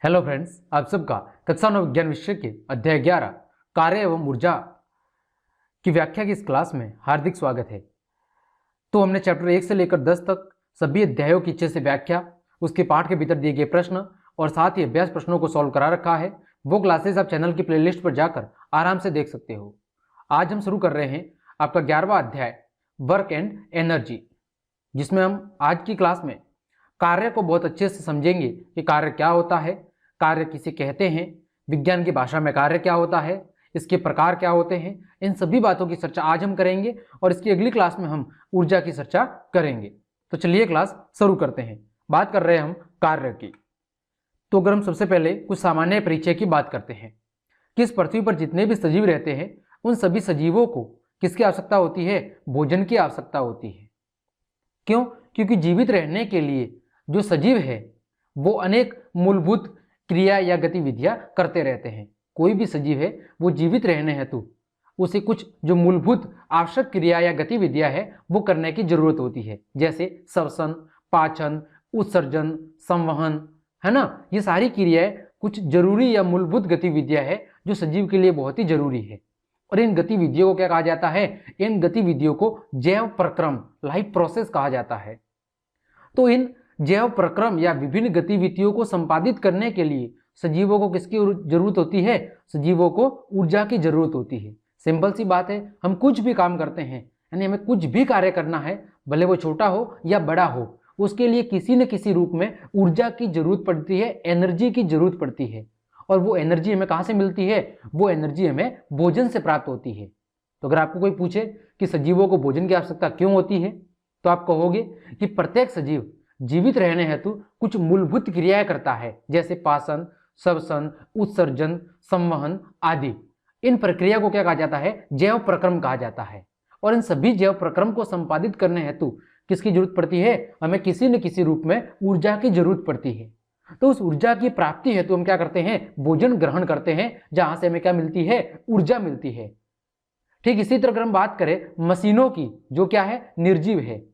Hello friends, आप सबका कक्षा 9 विज्ञान विषय के अध्याय 11 कार्य एवं ऊर्जा की व्याख्या की इस क्लास में हार्दिक स्वागत है। तो हमने चैप्टर 1 से लेकर 10 तक सभी अध्यायों की अच्छे से व्याख्या, उसके पाठ के भीतर दिए गए प्रश्न और साथ ही अभ्यास प्रश्नों को सॉल्व करा रखा है। वो क्लासेस आप चैनल की प्लेलिस्ट पर जाकर आराम से देख सकते हो। आज हम शुरू कर रहे हैं आपका 11वां अध्याय वर्क एंड एनर्जी, जिसमें हम आज की क्लास में कार्य को बहुत अच्छे से समझेंगे कि कार्य क्या होता है, कार्य किसे कहते हैं, विज्ञान की भाषा में कार्य क्या होता है, इसके प्रकार क्या होते हैं। इन सभी बातों की चर्चा आज हम करेंगे और इसकी अगली क्लास में हम ऊर्जा की चर्चा करेंगे। तो चलिए क्लास शुरू करते हैं। बात कर रहे हैं हम कार्य की। तो अगर हम सबसे पहले कुछ सामान्य परिचय की बात करते हैं कि इस पृथ्वी पर जितने भी सजीव रहते हैं उन सभी सजीवों को किसकी आवश्यकता होती है? भोजन की आवश्यकता होती है। क्यों? क्योंकि जीवित रहने के लिए जो सजीव है वो अनेक मूलभूत क्रिया या गतिविधियां करते रहते हैं। कोई भी सजीव है वो जीवित रहने हेतु उसे कुछ जो मूलभूत आवश्यक क्रिया या गतिविधियां है वो करने की जरूरत होती है, जैसे श्वसन, पाचन, उत्सर्जन, संवहन, है ना। ये सारी क्रियाएं कुछ जरूरी या मूलभूत गतिविधियां है जो सजीव के लिए बहुत ही जरूरी है। और इन गतिविधियों को क्या कहा जाता है? इन गतिविधियों को जैव प्रक्रम, लाइफ प्रोसेस कहा जाता है। तो इन जैव प्रक्रम या विभिन्न गतिविधियों को संपादित करने के लिए सजीवों को किसकी जरूरत होती है? सजीवों को ऊर्जा की जरूरत होती है। सिंपल सी बात है, हम कुछ भी काम करते हैं, यानी हमें कुछ भी कार्य करना है, भले वो छोटा हो या बड़ा हो, उसके लिए किसी न किसी रूप में ऊर्जा की जरूरत पड़ती है, एनर्जी की जरूरत पड़ती है। और वो एनर्जी हमें कहाँ से मिलती है? वो एनर्जी हमें भोजन से प्राप्त होती है। तो अगर आपको कोई पूछे कि सजीवों को भोजन की आवश्यकता क्यों होती है, तो आप कहोगे कि प्रत्येक सजीव जीवित रहने हेतु कुछ मूलभूत क्रियाएं करता है, जैसे पाचन, श्वसन, उत्सर्जन, संवहन आदि। इन प्रक्रिया को क्या कहा जाता है? जैव प्रक्रम कहा जाता है। और इन सभी जैव प्रक्रम को संपादित करने हेतु किसकी जरूरत पड़ती है? हमें किसी न किसी रूप में ऊर्जा की जरूरत पड़ती है। तो उस ऊर्जा की प्राप्ति हेतु हम क्या करते हैं? भोजन ग्रहण करते हैं, जहां से हमें क्या मिलती है? ऊर्जा मिलती है। ठीक इसी तरह अगर हम बात करें मशीनों की, जो क्या है? निर्जीव है,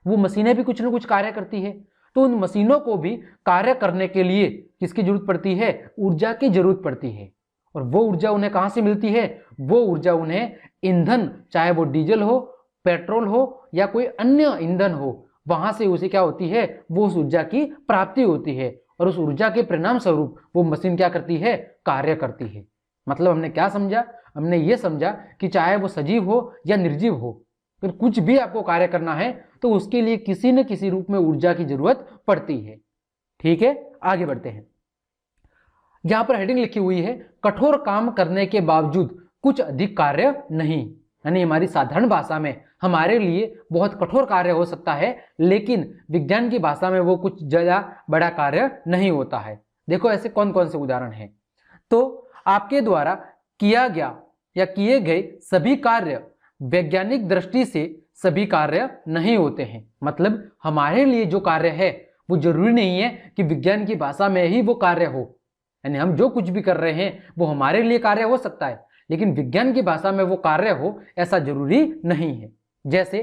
वो मशीनें भी कुछ न कुछ कार्य करती है। तो उन मशीनों को भी कार्य करने के लिए किसकी जरूरत पड़ती है? ऊर्जा की जरूरत पड़ती है। और वो ऊर्जा उन्हें कहां से मिलती है? वो ऊर्जा उन्हें ईंधन, चाहे वो डीजल हो, पेट्रोल हो या कोई अन्य ईंधन हो, वहां से उसे क्या होती है? वो उस ऊर्जा की प्राप्ति होती है। और उस ऊर्जा के परिणाम स्वरूप वो मशीन क्या करती है? कार्य करती है। मतलब हमने क्या समझा? हमने ये समझा कि चाहे वो सजीव हो या निर्जीव हो, अगर कुछ भी आपको कार्य करना है तो उसके लिए किसी न किसी रूप में ऊर्जा की जरूरत पड़ती है। ठीक है, आगे बढ़ते हैं। यहां पर हेडिंग लिखी हुई है, कठोर काम करने के बावजूद कुछ अधिक कार्य नहीं। यानी हमारी साधारण भाषा में हमारे लिए बहुत कठोर कार्य हो सकता है, लेकिन विज्ञान की भाषा में वो कुछ ज्यादा बड़ा कार्य नहीं होता है। देखो ऐसे कौन कौन से उदाहरण हैं। तो आपके द्वारा किया गया या किए गए सभी कार्य वैज्ञानिक दृष्टि से सभी कार्य नहीं होते हैं। मतलब हमारे लिए जो कार्य है वो जरूरी नहीं है कि विज्ञान की भाषा में ही वो कार्य हो। यानी हम जो कुछ भी कर रहे हैं वो हमारे लिए कार्य हो सकता है, लेकिन विज्ञान की भाषा में वो कार्य हो ऐसा जरूरी नहीं है। जैसे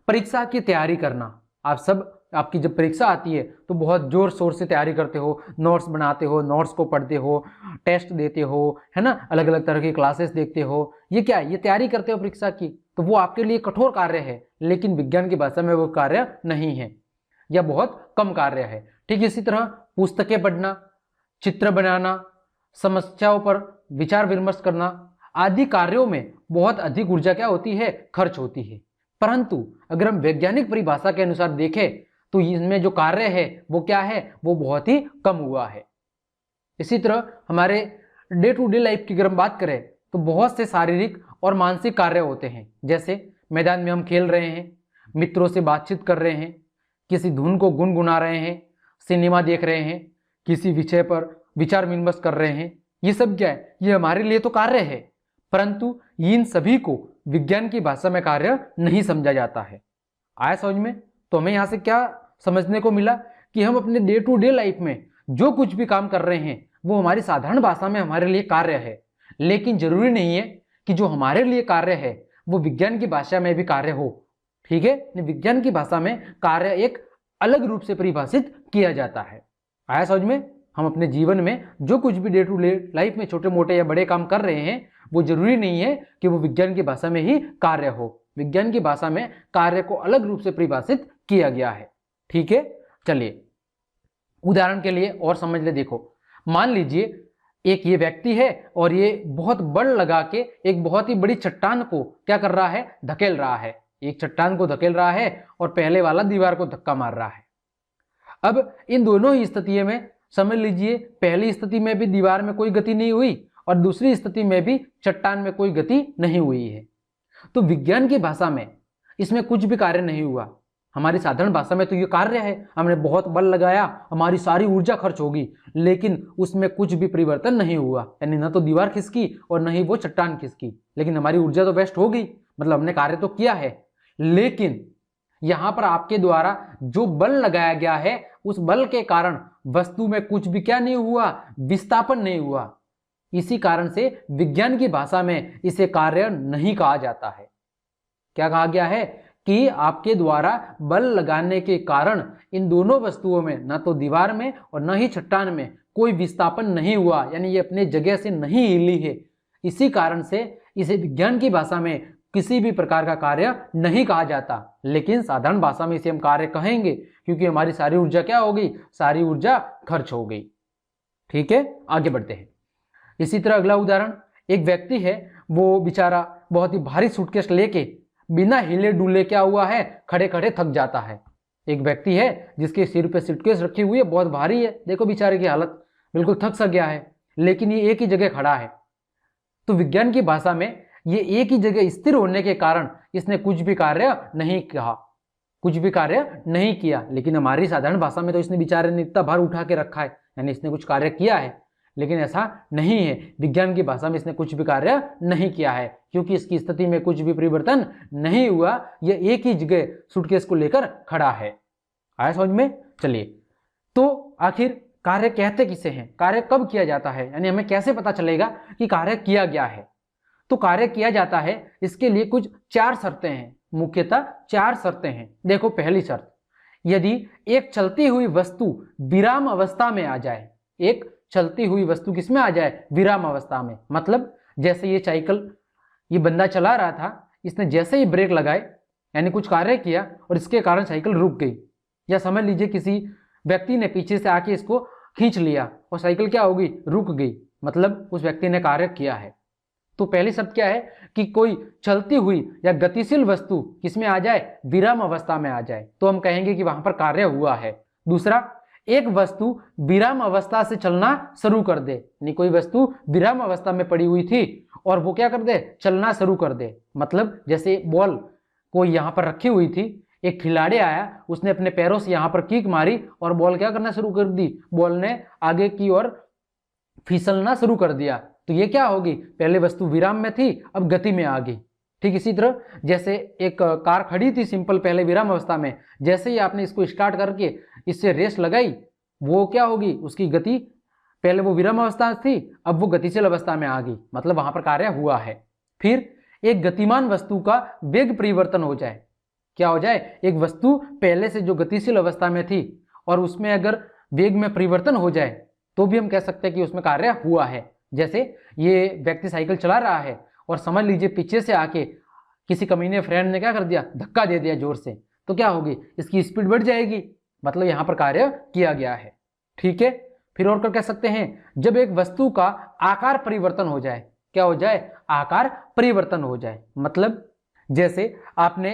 परीक्षा की तैयारी करना। आप सब, आपकी जब परीक्षा आती है तो बहुत जोर शोर से तैयारी करते हो, नोट्स बनाते हो, नोट्स को पढ़ते हो, टेस्ट देते हो, है ना, अलग अलग तरह की क्लासेस देखते हो। ये क्या है? ये तैयारी करते हो परीक्षा की। तो वो आपके लिए कठोर कार्य है, लेकिन विज्ञान की भाषा में वो कार्य नहीं है या बहुत कम कार्य है। ठीक इसी तरह पुस्तकें पढ़ना, चित्र बनाना, समस्याओं पर विचार विमर्श करना आदि कार्यों में बहुत अधिक ऊर्जा क्या होती है? खर्च होती है। परंतु अगर हम वैज्ञानिक परिभाषा के अनुसार देखें तो इसमें जो कार्य है वो क्या है? वो बहुत ही कम हुआ है। इसी तरह हमारे डे टू डे लाइफ की अगर हम बात करें तो बहुत से शारीरिक और मानसिक कार्य होते हैं। जैसे मैदान में हम खेल रहे हैं, मित्रों से बातचीत कर रहे हैं, किसी धुन को गुनगुना रहे हैं, सिनेमा देख रहे हैं, किसी विषय पर विचार विमर्श कर रहे हैं। ये सब क्या है? ये हमारे लिए तो कार्य है, परंतु इन सभी को विज्ञान की भाषा में कार्य नहीं समझा जाता है। आया समझ में? तो हमें यहाँ से क्या समझने को मिला कि हम अपने डे टू डे लाइफ में जो कुछ भी काम कर रहे हैं वो हमारी साधारण भाषा में हमारे लिए कार्य है, लेकिन जरूरी नहीं है कि जो हमारे लिए कार्य है वो विज्ञान की भाषा में भी कार्य हो। ठीक है, विज्ञान की भाषा में कार्य एक अलग रूप से परिभाषित किया जाता है। आया समझ में? हम अपने जीवन में जो कुछ भी डे टू डे लाइफ में छोटे मोटे या बड़े काम कर रहे हैं वो जरूरी नहीं है कि वो विज्ञान की भाषा में ही कार्य हो। विज्ञान की भाषा में कार्य को अलग रूप से परिभाषित किया गया है। ठीक है, चलिए उदाहरण के लिए और समझ ले। देखो, मान लीजिए एक ये व्यक्ति है और ये बहुत बल लगा के एक बहुत ही बड़ी चट्टान को क्या कर रहा है, धकेल रहा है। एक चट्टान को धकेल रहा है और पहले वाला दीवार को धक्का मार रहा है। अब इन दोनों ही स्थितियों में समझ लीजिए, पहली स्थिति में भी दीवार में कोई गति नहीं हुई और दूसरी स्थिति में भी चट्टान में कोई गति नहीं हुई है। तो विज्ञान की भाषा में इसमें कुछ भी कार्य नहीं हुआ। हमारी साधारण भाषा में तो ये कार्य है, हमने बहुत बल लगाया, हमारी सारी ऊर्जा खर्च होगी, लेकिन उसमें कुछ भी परिवर्तन नहीं हुआ। यानी ना तो दीवार खिसकी और न ही वो चट्टान खिसकी, लेकिन हमारी ऊर्जा तो वेस्ट हो गई, मतलब हमने कार्य तो किया है। लेकिन यहां पर आपके द्वारा जो बल लगाया गया है उस बल के कारण वस्तु में कुछ भी क्या नहीं हुआ, विस्थापन नहीं हुआ। इसी कारण से विज्ञान की भाषा में इसे कार्य नहीं कहा जाता है। क्या कहा गया है कि आपके द्वारा बल लगाने के कारण इन दोनों वस्तुओं में, न तो दीवार में और न ही चट्टान में, कोई विस्थापन नहीं हुआ, यानी ये अपने जगह से नहीं हिली है। इसी कारण से इसे विज्ञान की भाषा में किसी भी प्रकार का कार्य नहीं कहा जाता, लेकिन साधारण भाषा में इसे हम कार्य कहेंगे क्योंकि हमारी सारी ऊर्जा क्या हो गई, सारी ऊर्जा खर्च हो गई। ठीक है, आगे बढ़ते हैं। इसी तरह अगला उदाहरण, एक व्यक्ति है, वो बेचारा बहुत ही भारी सूटकेस लेके बिना हिले डुले क्या हुआ है, खड़े खड़े थक जाता है। एक व्यक्ति है जिसके सिर पे सूटकेस रखी हुई है, बहुत भारी है, देखो बेचारे की हालत, बिल्कुल थक सा गया है, लेकिन ये एक ही जगह खड़ा है। तो विज्ञान की भाषा में ये एक ही जगह स्थिर होने के कारण इसने कुछ भी कार्य नहीं कहा, कुछ भी कार्य नहीं किया। लेकिन हमारी साधारण भाषा में तो इसने बेचारे ने इतना भार उठा के रखा है, यानी इसने कुछ कार्य किया है, लेकिन ऐसा नहीं है। विज्ञान की भाषा में इसने कुछ भी कार्य नहीं किया है क्योंकि इसकी स्थिति में कुछ भी परिवर्तन नहीं हुआ। यह एक ही जगह सूटकेस को लेकर खड़ा है। आया समझ में? चलिए, तो आखिर कार्य कहते किसे हैं, कार्य कब किया जाता है, यानी हमें कैसे पता चलेगा कि कार्य किया गया है। तो कार्य किया जाता है, इसके लिए कुछ 4 शर्तें हैं, मुख्यतः 4 शर्तें हैं। देखो, पहली शर्त, यदि एक चलती हुई वस्तु विराम अवस्था में आ जाए। एक चलती हुई वस्तु किसमें आ जाए, विराम अवस्था में। मतलब जैसे ये साइकिल, ये बंदा चला रहा था, इसने जैसे ही ब्रेक लगाए यानी कुछ कार्य किया और इसके कारण साइकिल रुक गई। या समझ लीजिए किसी व्यक्ति ने पीछे से आके इसको खींच लिया और साइकिल क्या हो गई, रुक गई, मतलब उस व्यक्ति ने कार्य किया है। तो पहली शर्त क्या है कि कोई चलती हुई या गतिशील वस्तु किसमें आ जाए, विराम अवस्था में आ जाए, तो हम कहेंगे कि वहां पर कार्य हुआ है। दूसरा, एक वस्तु विराम अवस्था से चलना शुरू कर दे, यानी कोई वस्तु विराम अवस्था में पड़ी हुई थी और वो क्या कर दे, चलना शुरू कर दे। मतलब जैसे बॉल कोई यहाँ पर रखी हुई थी, एक खिलाड़ी आया, उसने अपने पैरों से यहाँ पर किक मारी और बॉल क्या करना शुरू कर दी, बॉल ने आगे की ओर फिसलना शुरू कर दिया। तो ये क्या होगी, पहले वस्तु विराम में थी, अब गति में आ गई। ठीक इसी तरह जैसे एक कार खड़ी थी सिंपल पहले विराम अवस्था में, जैसे ही आपने इसको स्टार्ट करके इससे रेस लगाई, वो क्या होगी, उसकी गति, पहले वो विराम अवस्था थी, अब वो गतिशील अवस्था में आ गई, मतलब वहां पर कार्य हुआ है। फिर एक गतिमान वस्तु का वेग परिवर्तन हो जाए। क्या हो जाए, एक वस्तु पहले से जो गतिशील अवस्था में थी और उसमें अगर वेग में परिवर्तन हो जाए तो भी हम कह सकते हैं कि उसमें कार्य हुआ है। जैसे ये व्यक्ति साइकिल चला रहा है और समझ लीजिए पीछे से आके किसी कमीने फ्रेंड ने क्या कर दिया, धक्का दे दिया जोर से, तो क्या होगी, इसकी स्पीड बढ़ जाएगी, मतलब यहां पर कार्य किया गया है। ठीक है, फिर और कर कह सकते हैं, जब एक वस्तु का आकार परिवर्तन हो जाए। क्या हो जाए, आकार परिवर्तन हो जाए। मतलब जैसे आपने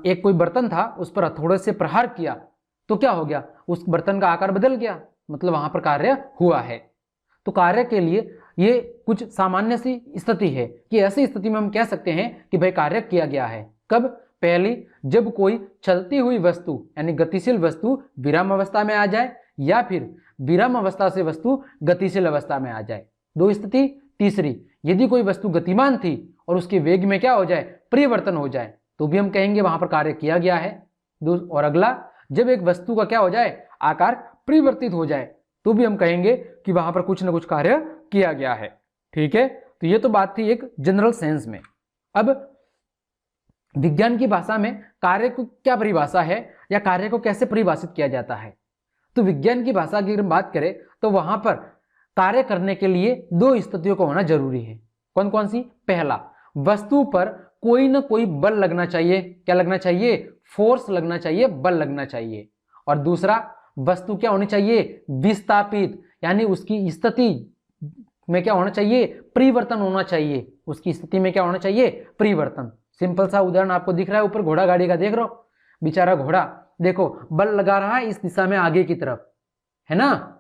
एक कोई बर्तन था, उस पर हथौड़े से प्रहार किया तो क्या हो गया, उस बर्तन का आकार बदल गया, मतलब वहां पर कार्य हुआ है। तो कार्य के लिए ये कुछ सामान्य सी स्थिति है कि ऐसी स्थिति में हम कह सकते हैं कि भाई कार्य किया गया है। कब, पहली, जब कोई चलती हुई वस्तु यानी गतिशील वस्तु विराम अवस्था में आ जाए, या फिर विराम अवस्था से वस्तु गतिशील अवस्था में आ जाए। 2 स्थिति। तीसरी, यदि कोई वस्तु गतिमान थी और उसके वेग में क्या हो जाए, परिवर्तन हो जाए, तो भी हम कहेंगे वहां पर कार्य किया गया है। और अगला, जब एक वस्तु का क्या हो जाए, आकार परिवर्तित हो जाए, तो भी हम कहेंगे कि वहां पर कुछ ना कुछ कार्य किया गया है। ठीक है, तो ये तो बात थी एक जनरल सेंस में। अब विज्ञान की भाषा में कार्य को क्या परिभाषा है या कार्य को कैसे परिभाषित किया जाता है। तो विज्ञान की भाषा की अगर बात करें तो वहां पर कार्य करने के लिए दो स्थितियों का होना जरूरी है। कौन कौन सी? पहला, वस्तु पर कोई ना कोई बल लगना चाहिए। क्या लगना चाहिए? फोर्स लगना चाहिए, बल लगना चाहिए। और दूसरा, वस्तु क्या होनी चाहिए? विस्थापित, यानी उसकी स्थिति में क्या होना चाहिए? परिवर्तन होना चाहिए। उसकी स्थिति में क्या होना चाहिए? परिवर्तन। सिंपल सा उदाहरण आपको दिख रहा है ऊपर, घोड़ा गाड़ी का देख रहे हो, बेचारा घोड़ा देखो बल लगा रहा है इस दिशा में आगे की तरफ, है ना।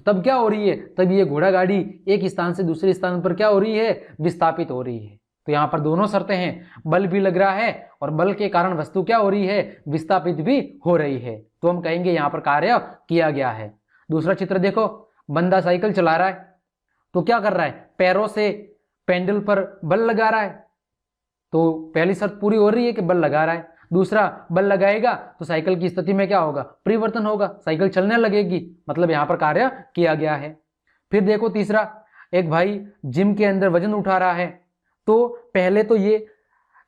तब क्या हो रही है? तब ये घोड़ा गाड़ी एक स्थान से दूसरे स्थान पर क्या हो रही है? विस्थापित हो रही है। तो यहाँ पर दोनों शर्तें हैं, बल भी लग रहा है और बल के कारण वस्तु क्या हो रही है? विस्थापित भी हो रही है। तो हम कहेंगे यहाँ पर कार्य किया गया है। दूसरा चित्र देखो, बंदा साइकिल चला रहा है तो क्या कर रहा है? पैरों से पेंडल पर बल लगा रहा है। तो पहली शर्त पूरी हो रही है कि बल लगा रहा है। दूसरा, बल लगाएगा तो साइकिल की स्थिति में क्या होगा? परिवर्तन होगा, साइकिल चलने लगेगी, मतलब यहाँ पर कार्य किया गया है। फिर देखो तीसरा, एक भाई जिम के अंदर वजन उठा रहा है, तो पहले तो ये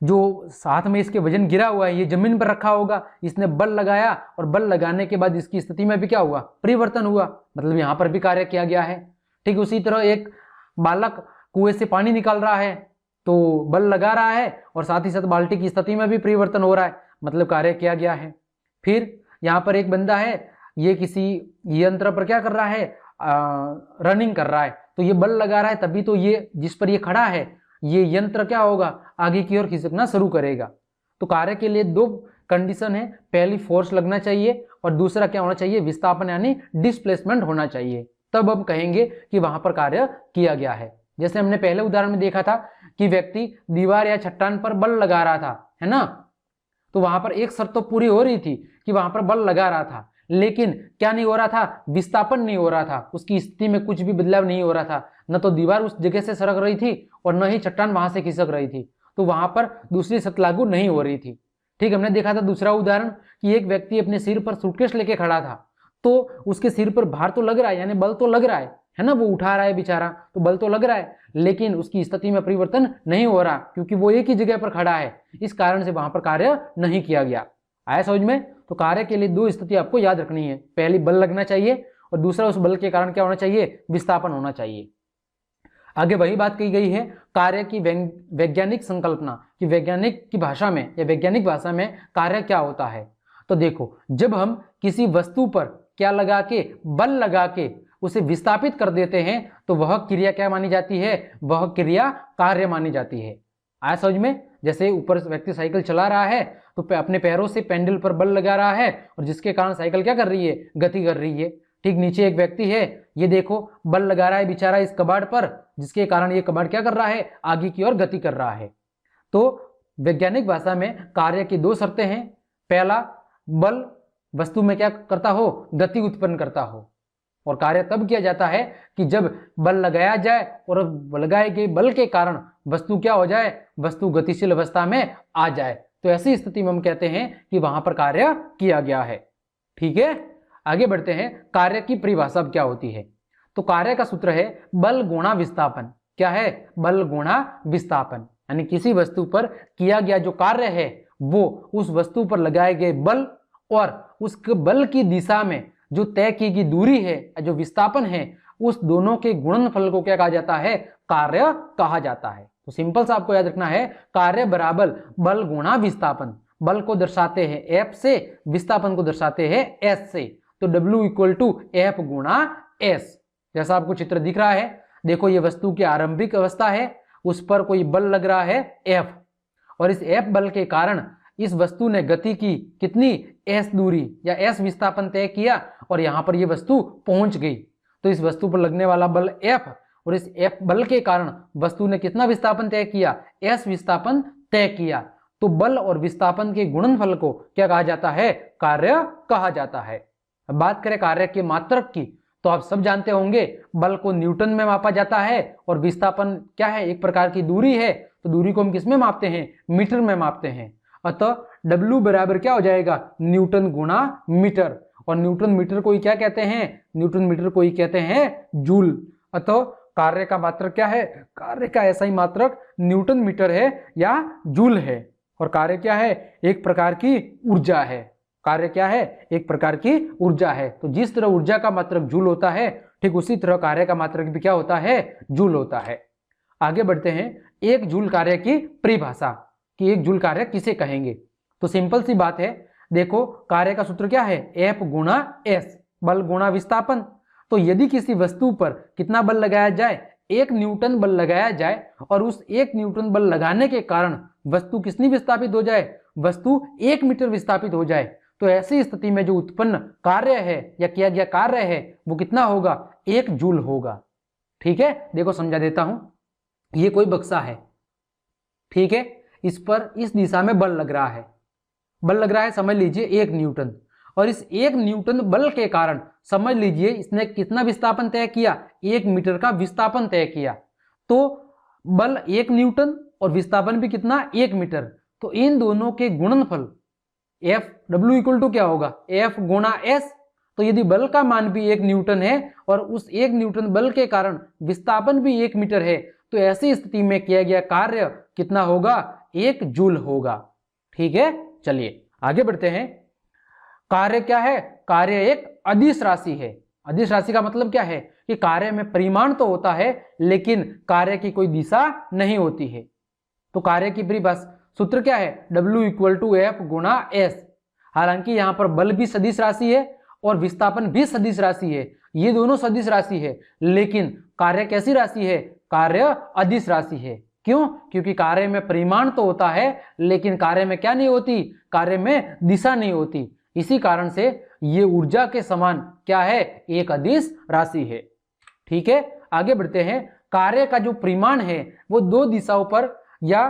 जो साथ में इसके वजन गिरा हुआ है ये जमीन पर रखा होगा, इसने बल लगाया और बल लगाने के बाद इसकी स्थिति में भी क्या हुआ? परिवर्तन हुआ, मतलब यहाँ पर भी कार्य किया गया है। ठीक उसी तरह एक बालक कुएं से पानी निकाल रहा है तो बल लगा रहा है और साथ ही साथ बाल्टी की स्थिति में भी परिवर्तन हो रहा है, मतलब कार्य किया गया है। फिर यहाँ पर एक बंदा है, ये किसी यंत्र पर क्या कर रहा है? रनिंग कर रहा है, तो ये बल लगा रहा है, तभी तो ये जिस पर ये खड़ा है ये यंत्र क्या होगा? आगे की ओर खिसकना शुरू करेगा। तो कार्य के लिए दो कंडीशन है, पहली फोर्स लगना चाहिए और दूसरा क्या होना चाहिए? विस्थापन यानी डिस्प्लेसमेंट होना चाहिए। तब हम कहेंगे कि वहां पर कार्य किया गया है। जैसे हमने पहले उदाहरण में देखा था कि व्यक्ति दीवार या चट्टान पर बल लगा रहा था, है ना, तो वहां पर एक शर्त तो पूरी हो रही थी कि वहां पर बल लगा रहा था, लेकिन क्या नहीं हो रहा था? विस्थापन नहीं हो रहा था, उसकी स्थिति में कुछ भी बदलाव नहीं हो रहा था, न तो दीवार उस जगह से सरक रही थी और न ही चट्टान वहां से खिसक रही थी, तो वहां पर दूसरी शर्त लागू नहीं हो रही थी। ठीक, हमने देखा था दूसरा उदाहरण कि एक व्यक्ति अपने सिर पर सूटकेस लेके खड़ा था, तो उसके सिर पर भार तो लग रहा है, यानी बल तो लग रहा है ना, वो उठा रहा है बेचारा, तो बल तो लग रहा है, लेकिन उसकी स्थिति में परिवर्तन नहीं हो रहा क्योंकि वो एक ही जगह पर खड़ा है, इस कारण से वहां पर कार्य नहीं किया गया। आया समझ में? तो कार्य के लिए दो स्थिति आपको याद रखनी है, पहली बल लगना चाहिए और दूसरा उस बल के कारण क्या होना चाहिए? विस्थापन होना चाहिए। आगे वही बात कही गई है कार्य की वैज्ञानिक संकल्पना कि वैज्ञानिक की भाषा में या वैज्ञानिक भाषा में कार्य क्या होता है। तो देखो, जब हम किसी वस्तु पर क्या लगा के? बल लगा के उसे विस्थापित कर देते हैं तो वह क्रिया क्या मानी जाती है? वह क्रिया कार्य मानी जाती है। आया समझ में? जैसे ऊपर व्यक्ति साइकिल चला रहा है तो अपने पैरों से पेंडल पर बल लगा रहा है और जिसके कारण साइकिल क्या कर रही है? गति कर रही है। ठीक नीचे एक व्यक्ति है, ये देखो बल लगा रहा है बेचारा इस कबाड़ पर, जिसके कारण ये कबाड़ क्या कर रहा है? आगे की ओर गति कर रहा है। तो वैज्ञानिक भाषा में कार्य की दो शर्तें हैं, पहला बल वस्तु में क्या करता हो? गति उत्पन्न करता हो, और कार्य तब किया जाता है कि जब बल लगाया जाए और लगाए गए बल के कारण वस्तु क्या हो जाए? वस्तु गतिशील अवस्था में आ जाए। तो ऐसी स्थिति में हम कहते हैं कि वहां पर कार्य किया गया है। ठीक है, आगे बढ़ते हैं। कार्य की परिभाषा क्या होती है? तो कार्य का सूत्र है बल गुणा विस्थापन। क्या है? बल गुणा विस्थापन, यानी किसी वस्तु पर किया गया जो कार्य है वो उस वस्तु पर लगाए गए बल और उस बल की दिशा में जो तय की गई दूरी है, जो विस्थापन है, उस दोनों के गुणनफल को क्या कहा जाता है? कार्य कहा जाता है। तो सिंपल सा आपको याद रखना है, कार्य बराबर बल गुणा विस्थापन। बल को दर्शाते हैं F से, विस्थापन को दर्शाते हैं S से। तो W इक्वल टू F गुणा S। जैसा आपको चित्र दिख रहा है, देखो ये वस्तु की आरंभिक अवस्था है, उस पर कोई बल लग रहा है F, और इस F बल के कारण इस वस्तु ने गति की कितनी? S दूरी या S विस्थापन तय किया और यहां पर यह वस्तु पहुंच गई। तो इस वस्तु पर लगने वाला बल F और इस F बल के कारण वस्तु ने कितना विस्थापन तय किया? S विस्थापन तय किया। तो बल और विस्थापन के गुणनफल को क्या कहा जाता है? कार्य कहा जाता है। अब बात करें कार्य के मात्रक की, तो आप सब जानते होंगे बल को न्यूटन में मापा जाता है और विस्थापन क्या है? एक प्रकार की दूरी है, तो दूरी को हम किस में मापते हैं? मीटर में मापते हैं। अतः W बराबर क्या हो जाएगा? न्यूटन गुणा मीटर, और न्यूटन मीटर को ही क्या कहते हैं? न्यूटन मीटर को ही कहते हैं जूल। अतः कार्य का मात्रक क्या है? कार्य का ऐसा ही मात्रक न्यूटन मीटर है या जूल है, और कार्य क्या है? एक प्रकार की ऊर्जा है। कार्य क्या है? एक प्रकार की ऊर्जा है। तो जिस तरह ऊर्जा का मात्रक जूल होता है, ठीक उसी तरह कार्य का मात्रक भी क्या होता है? जूल होता है। आगे बढ़ते हैं, एक जूल कार्य की परिभाषा कि एक जूल कार्य किसे कहेंगे। तो सिंपल सी बात है, देखो कार्य का सूत्र क्या है? F गुणा S, बल गुणा विस्थापन। तो यदि किसी वस्तु पर कितना बल लगाया जाए? 1 न्यूटन बल लगाया जाए और उस 1 न्यूटन बल लगाने के कारण वस्तु कितनी विस्थापित हो जाए? वस्तु 1 मीटर विस्थापित हो जाए, तो ऐसी स्थिति में जो उत्पन्न कार्य है या किया गया कार्य है वो कितना होगा? 1 जूल होगा। ठीक है, देखो समझा देता हूं। ये कोई बक्सा है, ठीक है, इस पर इस दिशा में बल लग रहा है, बल लग रहा है समझ लीजिए 1 न्यूटन, और इस 1 न्यूटन बल के कारण समझ लीजिए इसने कितना विस्थापन तय किया? 1 मीटर का विस्थापन तय किया। तो बल 1 न्यूटन और विस्थापन भी कितना? 1 मीटर। तो इन दोनों के गुणनफल F W इक्वल टू क्या होगा? F गुणा S। तो यदि बल का मान भी 1 न्यूटन है और उस 1 न्यूटन बल के कारण विस्थापन भी 1 मीटर है, तो ऐसी स्थिति में किया गया कार्य कितना होगा? 1 जूल होगा। ठीक है, चलिए आगे बढ़ते हैं। कार्य क्या है? कार्य एक अदिश राशि है। अदिश राशि का मतलब क्या है? कि कार्य में परिमाण तो होता है लेकिन कार्य की कोई दिशा नहीं होती है। तो कार्य की परिभाषा सूत्र क्या है? W इक्वल टू F गुणा S। हालांकि यहां पर बल भी सदिश राशि है और विस्थापन भी सदिश राशि है, ये दोनों सदिश राशि है, लेकिन कार्य कैसी राशि है? कार्य अदिश राशि है। क्यों? क्योंकि कार्य में परिमाण तो होता है लेकिन कार्य में क्या नहीं होती? कार्य में दिशा नहीं होती। इसी कारण से ये ऊर्जा के समान क्या है? एक अदिश राशि है। ठीक है, आगे बढ़ते हैं। कार्य का जो परिमाण है वो 2 दिशाओं पर या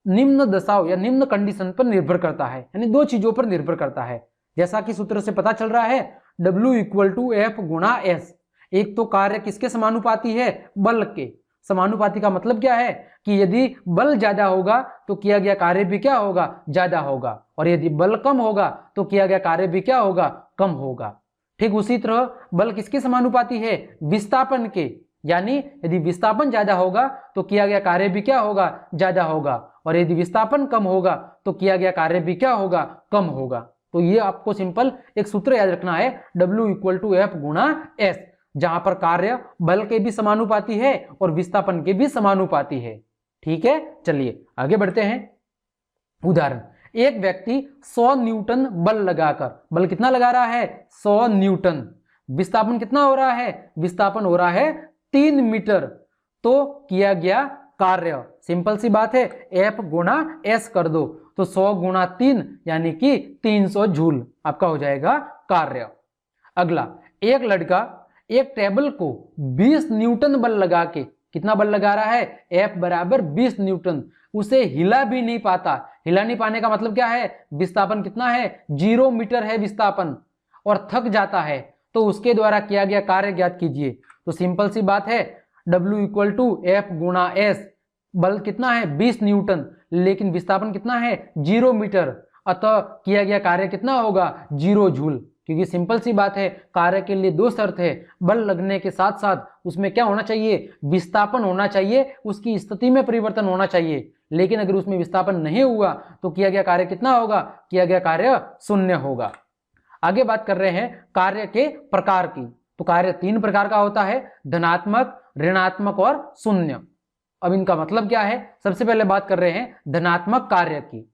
निम्न दशाओं या निम्न कंडीशन पर निर्भर करता है, यानी 2 चीजों पर निर्भर करता है। जैसा कि सूत्र से पता चल रहा है, W इक्वल टू F गुणा S। एक तो कार्य किसके समानुपाती है? बल के समानुपाती। का मतलब क्या है? कि यदि बल ज्यादा होगा तो किया गया कार्य भी क्या होगा? ज्यादा होगा, और यदि बल कम होगा तो किया गया कार्य भी क्या होगा? कम होगा। ठीक उसी तरह बल किसके समानुपाती है? विस्थापन के। यानी यदि विस्थापन ज्यादा होगा तो किया गया कार्य भी क्या होगा? ज्यादा होगा, और यदि विस्थापन कम होगा तो किया गया कार्य भी क्या होगा? कम होगा। तो ये आपको सिंपल एक सूत्र याद रखना है, W इक्वल टू F गुणा S, जहां पर कार्य बल के भी समानुपाती है और विस्थापन के भी समानुपाती है। ठीक है, चलिए आगे बढ़ते हैं। उदाहरण, एक व्यक्ति 100 न्यूटन बल लगाकर, बल कितना लगा रहा है? 100 न्यूटन। विस्थापन कितना हो रहा है? विस्थापन हो रहा है 3 मीटर। तो किया गया कार्य सिंपल सी बात है, F गुणा S कर दो, तो 100 गुणा 3 यानी कि 300 जूल आपका हो जाएगा कार्य। अगला, एक लड़का एक टेबल को 20 न्यूटन बल लगा के, कितना बल लगा रहा है? F बराबर 20 न्यूटन, उसे हिला भी नहीं पाता। हिला नहीं पाने का मतलब क्या है? विस्थापन कितना है? 0 मीटर है विस्थापन, और थक जाता है। तो उसके द्वारा किया गया कार्य ज्ञात कीजिए। तो सिंपल सी बात है, W इक्वल टू F गुणा S। बल कितना है? 20 न्यूटन, लेकिन विस्थापन कितना है? 0 मीटर। अतः किया गया कार्य कितना होगा? 0 जूल। क्योंकि सिंपल सी बात है, कार्य के लिए 2 शर्त है, बल लगने के साथ साथ उसमें क्या होना चाहिए? विस्थापन होना चाहिए, उसकी स्थिति में परिवर्तन होना चाहिए। लेकिन अगर उसमें विस्थापन नहीं हुआ तो किया गया कार्य कितना होगा? किया गया कार्य 0 होगा। आगे बात कर रहे हैं कार्य के प्रकार की। तो कार्य 3 प्रकार का होता है, धनात्मक, ऋणात्मक और शून्य। अब इनका मतलब क्या है? सबसे पहले बात कर रहे हैं धनात्मक कार्य की।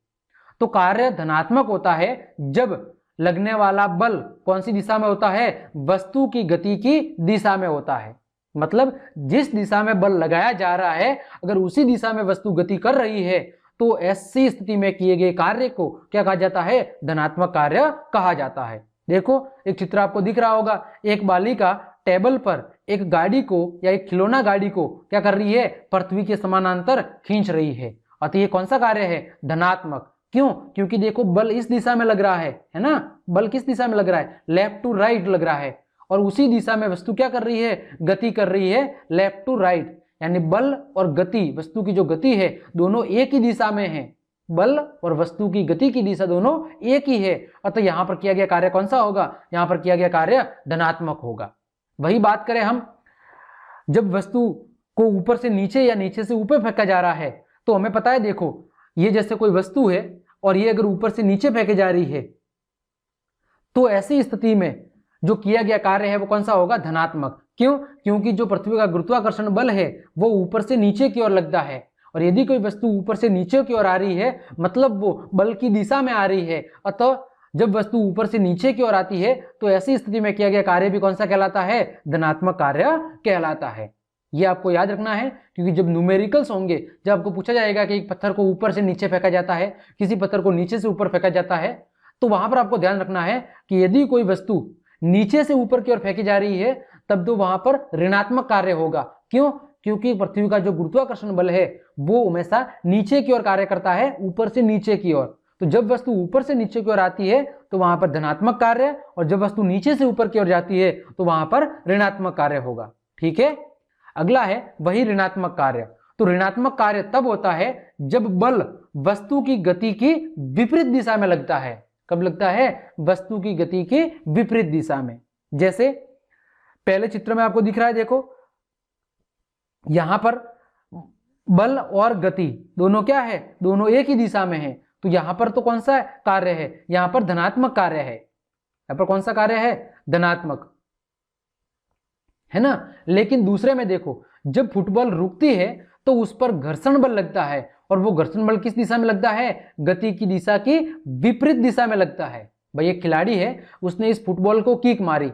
तो कार्य धनात्मक होता है जब लगने वाला बल कौन सी दिशा में होता है? वस्तु की गति की दिशा में होता है। मतलब जिस दिशा में बल लगाया जा रहा है, अगर उसी दिशा में वस्तु गति कर रही है तो ऐसी स्थिति में किए गए कार्य को क्या कहा जाता है? धनात्मक कार्य कहा जाता है। देखो एक चित्र आपको दिख रहा होगा, एक बालिका टेबल पर एक गाड़ी को या एक खिलौना गाड़ी को क्या कर रही है? पृथ्वी के समानांतर खींच रही है। अतः ये कौन सा कार्य है? धनात्मक। क्यों? क्योंकि देखो बल इस दिशा में लग रहा है ना? बल किस दिशा में लग रहा है? लेफ्ट टू राइट लग रहा है, और उसी दिशा में वस्तु क्या कर रही है? गति कर रही है लेफ्ट टू राइट। यानी बल और गति, वस्तु की जो गति है, दोनों एक ही दिशा में है। बल और वस्तु की गति की दिशा दोनों एक ही है। अतः यहां पर किया गया कार्य कौन सा होगा? यहां पर किया गया कार्य धनात्मक होगा। वही बात करें हम, जब वस्तु को ऊपर से नीचे या नीचे से ऊपर फेंका जा रहा है, तो हमें पता है, देखो ये जैसे कोई वस्तु है और ये अगर ऊपर से नीचे फेंके जा रही है तो ऐसी स्थिति में जो किया गया कार्य है वो कौन सा होगा? धनात्मक। क्यों? क्योंकि जो पृथ्वी का गुरुत्वाकर्षण बल है वो ऊपर से नीचे की ओर लगता है, और यदि कोई वस्तु ऊपर से नीचे की ओर आ रही है मतलब वो बल की दिशा में आ रही है। अतः जब वस्तु ऊपर से नीचे की ओर आती है तो ऐसी स्थिति में किया गया कार्य भी कौन सा कहलाता है? धनात्मक कार्य कहलाता है। ये आपको याद रखना है, क्योंकि जब न्यूमेरिकल्स होंगे, जब आपको पूछा जाएगा कि एक पत्थर को ऊपर से नीचे फेंका जाता है, किसी पत्थर को नीचे से ऊपर फेंका जाता है, तो वहां पर आपको ध्यान रखना है कि यदि कोई वस्तु नीचे से ऊपर की ओर फेंकी जा रही है तब तो वहां पर ऋणात्मक कार्य होगा। क्यों? क्योंकि पृथ्वी का जो गुरुत्वाकर्षण बल है वो हमेशा नीचे की ओर कार्य करता है, ऊपर से नीचे की ओर। तो जब वस्तु ऊपर से नीचे की ओर आती है तो वहां पर धनात्मक कार्य, और जब वस्तु नीचे से ऊपर की ओर जाती है तो वहां पर ऋणात्मक कार्य होगा। ठीक है, अगला है वही ऋणात्मक कार्य। तो ऋणात्मक कार्य तब होता है जब बल वस्तु की गति की विपरीत दिशा में लगता है। कब लगता है? वस्तु की गति की विपरीत दिशा में। जैसे पहले चित्र में आपको दिख रहा है, देखो यहां पर बल और गति दोनों क्या है? दोनों एक ही दिशा में है। तो यहां पर तो कौन सा कार्य है? यहां पर धनात्मक कार्य है। यहां पर कौन सा कार्य है? धनात्मक, है ना। लेकिन दूसरे में देखो, जब फुटबॉल रुकती है तो उस पर घर्षण बल लगता है, और वो घर्षण बल किस दिशा में लगता है? गति की दिशा की विपरीत दिशा में लगता है। भाई एक खिलाड़ी है, उसने इस फुटबॉल को किक मारी,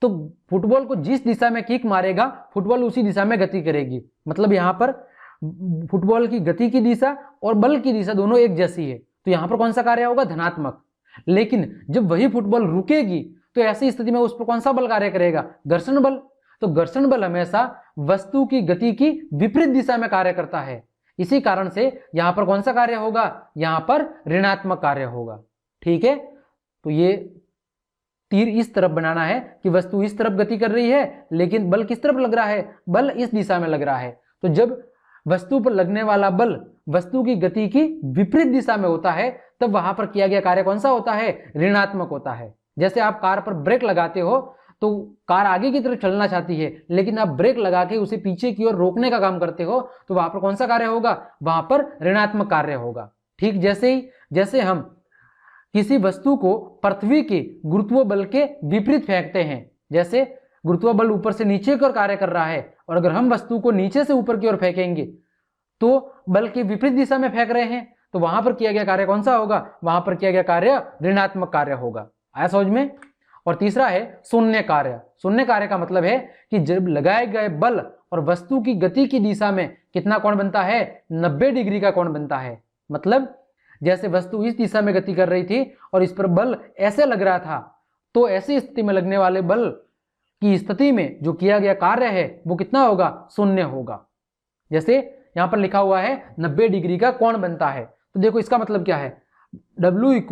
तो फुटबॉल को जिस दिशा में किक मारेगा फुटबॉल उसी दिशा में गति करेगी। मतलब यहाँ पर फुटबॉल की गति की दिशा और बल की दिशा दोनों एक जैसी है, तो यहाँ पर कौन सा कार्य होगा? धनात्मक। लेकिन जब वही फुटबॉल रुकेगी तो ऐसी स्थिति में उस पर कौन सा बल कार्य करेगा? घर्षण बल। तो घर्षण बल हमेशा वस्तु की गति की विपरीत दिशा में कार्य करता है। इसी कारण से यहां पर कौन सा कार्य होगा? यहां पर ऋणात्मक कार्य होगा। ठीक है, तो ये तीर इस तरफ बनाना है कि वस्तु इस तरफ गति कर रही है, लेकिन बल किस तरफ लग रहा है? बल इस दिशा में लग रहा है। तो जब वस्तु पर लगने वाला बल वस्तु की गति की विपरीत दिशा में होता है तब वहां पर किया गया कार्य कौन सा होता है? ऋणात्मक होता है। जैसे आप कार पर ब्रेक लगाते हो तो कार आगे की तरफ चलना चाहती है, लेकिन आप ब्रेक लगा के उसे पीछे की ओर रोकने का काम करते हो, तो वहां पर कौन सा कार्य होगा? वहां पर ऋणात्मक कार्य होगा। ठीक जैसे हम किसी वस्तु को पृथ्वी के गुरुत्व बल के विपरीत फेंकते हैं, जैसे गुरुत्व बल ऊपर से नीचे की ओर कार्य कर रहा है, और अगर हम वस्तु को नीचे से ऊपर की ओर फेंकेंगे तो बल के विपरीत दिशा में फेंक रहे हैं, तो वहां पर किया गया कार्य कौन सा होगा? वहां पर किया गया कार्य ऋणात्मक कार्य होगा। आया समझ में? और तीसरा है शून्य कार्य। शून्य कार्य का मतलब है कि जब लगाए गए बल और वस्तु की गति की दिशा में कितना कोण बनता है? 90 डिग्री का कोण बनता है। मतलब जैसे वस्तु इस दिशा में गति कर रही थी और इस पर बल ऐसे लग रहा था, तो ऐसी स्थिति में लगने वाले बल की स्थिति में जो किया गया कार्य है वो कितना होगा? शून्य होगा। जैसे यहां पर लिखा हुआ है 90 डिग्री का कोण बनता है, तो देखो इसका मतलब क्या है? W =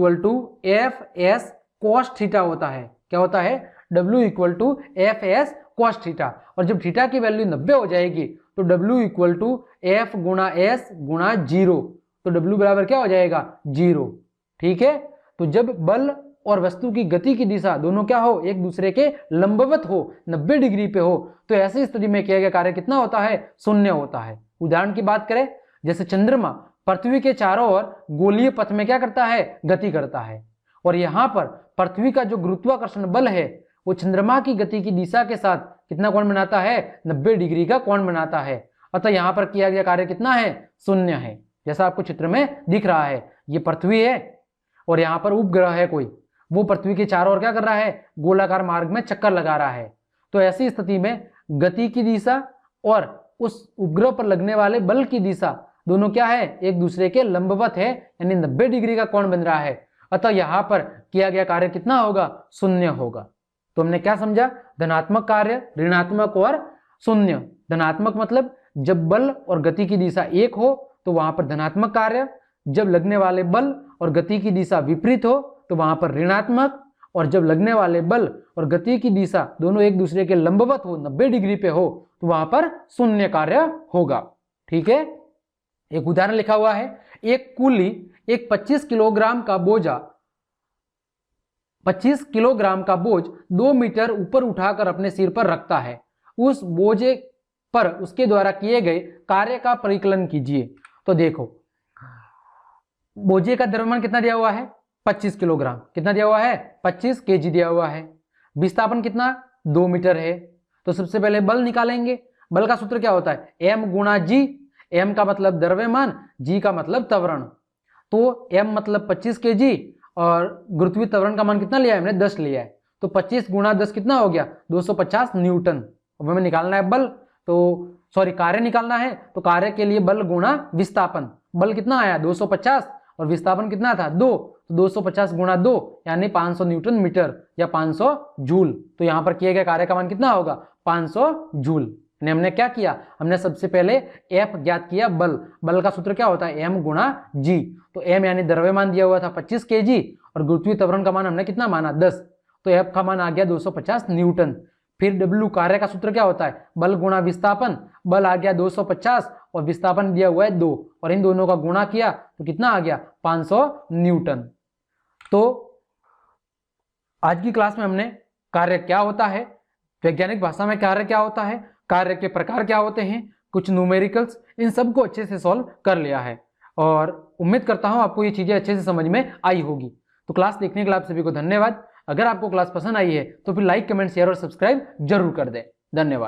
F(s) cos थीटा होता है। क्या होता है? W = F(s) cos theta. और जब थीटा की वैल्यू 90 हो जाएगी तो W = F गुणा S गुणा 0, तो W बराबर क्या हो जाएगा? 0। ठीक है, तो जब बल और वस्तु की गति की दिशा दोनों क्या हो? एक दूसरे के लंबवत हो, 90 डिग्री पे हो, तो ऐसी स्थिति में किया गया कार्य कितना होता है? शून्य होता है। उदाहरण की बात करें, जैसे चंद्रमा पृथ्वी के चारों ओर गोलीय पथ में क्या करता है? गति करता है, और यहां पर पृथ्वी का जो गुरुत्वाकर्षण बल है वो चंद्रमा की गति की दिशा के साथ कितना कोण बनाता है? 90 डिग्री का कोण बनाता है। अतः यहां पर किया गया कार्य कितना है? शून्य है। जैसा आपको चित्र में दिख रहा है, ये पृथ्वी है और यहाँ पर उपग्रह है कोई, वो पृथ्वी के चारों ओर क्या कर रहा है? गोलाकार मार्ग में चक्कर लगा रहा है। तो ऐसी स्थिति में गति की दिशा और उस उपग्रह पर लगने वाले बल की दिशा दोनों क्या है? एक दूसरे के लंबवत है, यानी 90 डिग्री का कोण बन रहा है। अतः यहाँ पर किया गया कार्य कितना होगा? शून्य होगा। तो हमने क्या समझा? धनात्मक कार्य, ऋणात्मक और शून्य। धनात्मक मतलब जब बल और गति की दिशा एक हो तो वहां पर धनात्मक कार्य, जब लगने वाले बल और गति की दिशा विपरीत हो तो वहां पर ऋणात्मक, और जब लगने वाले बल और गति की दिशा दोनों एक दूसरे के लंबवत हो, 90 डिग्री पे हो, तो वहां पर शून्य कार्य होगा। ठीक है, एक उदाहरण लिखा हुआ है। एक कूली एक 25 किलोग्राम का बोझ 2 मीटर ऊपर उठाकर अपने सिर पर रखता है। उस बोझे पर उसके द्वारा किए गए कार्य का परिकलन कीजिए। तो देखो बोझे का द्रव्यमान कितना दिया हुआ है? 25 किलोग्राम। कितना दिया हुआ है? 25 केजी दिया हुआ है। विस्थापन कितना? 2 मीटर है। तो सबसे पहले बल निकालेंगे। बल का सूत्र क्या होता है? m गुणा जी। m का मतलब द्रव्यमान, g का मतलब त्वरण। तो m मतलब 25 केजी और गुरुत्वीय त्वरण का मान कितना लिया है हमने? 10 लिया है। तो 25 गुणा 10 कितना हो गया? 250 न्यूटन। अब हमें निकालना है बल, तो सॉरी कार्य निकालना है। तो कार्य के लिए बल गुणा विस्थापन। बल कितना आया? 250 और विस्थापन कितना था? 2। तो 250 गुणा 2 यानी 500 न्यूटन मीटर या 500 जूल। तो यहाँ पर किए गए कार्य का मान कितना होगा? 500 जूल। हमने क्या किया? हमने सबसे पहले F ज्ञात किया, बल। बल का सूत्र क्या होता है? m गुणा g। तो m यानी द्रव्यमान दिया हुआ था 25 केजी और गुरुत्वीय त्वरण का मान हमने कितना माना? 10। तो F का मान आ गया 250 न्यूटन। फिर W कार्य का सूत्र क्या होता है? बल गुणा विस्थापन। बल आ गया 250 और विस्थापन दिया हुआ है 2 और इन दोनों का गुणा किया तो कितना आ गया? 500 न्यूटन। तो आज की क्लास में हमने कार्य क्या होता है, वैज्ञानिक भाषा में कार्य क्या होता है, कार्य के प्रकार क्या होते हैं, कुछ न्यूमेरिकल्स, इन सब को अच्छे से सॉल्व कर लिया है और उम्मीद करता हूं आपको ये चीजें अच्छे से समझ में आई होगी। तो क्लास देखने के लिए आप सभी को धन्यवाद। अगर आपको क्लास पसंद आई है तो फिर लाइक, कमेंट, शेयर और सब्सक्राइब जरूर कर दें। धन्यवाद।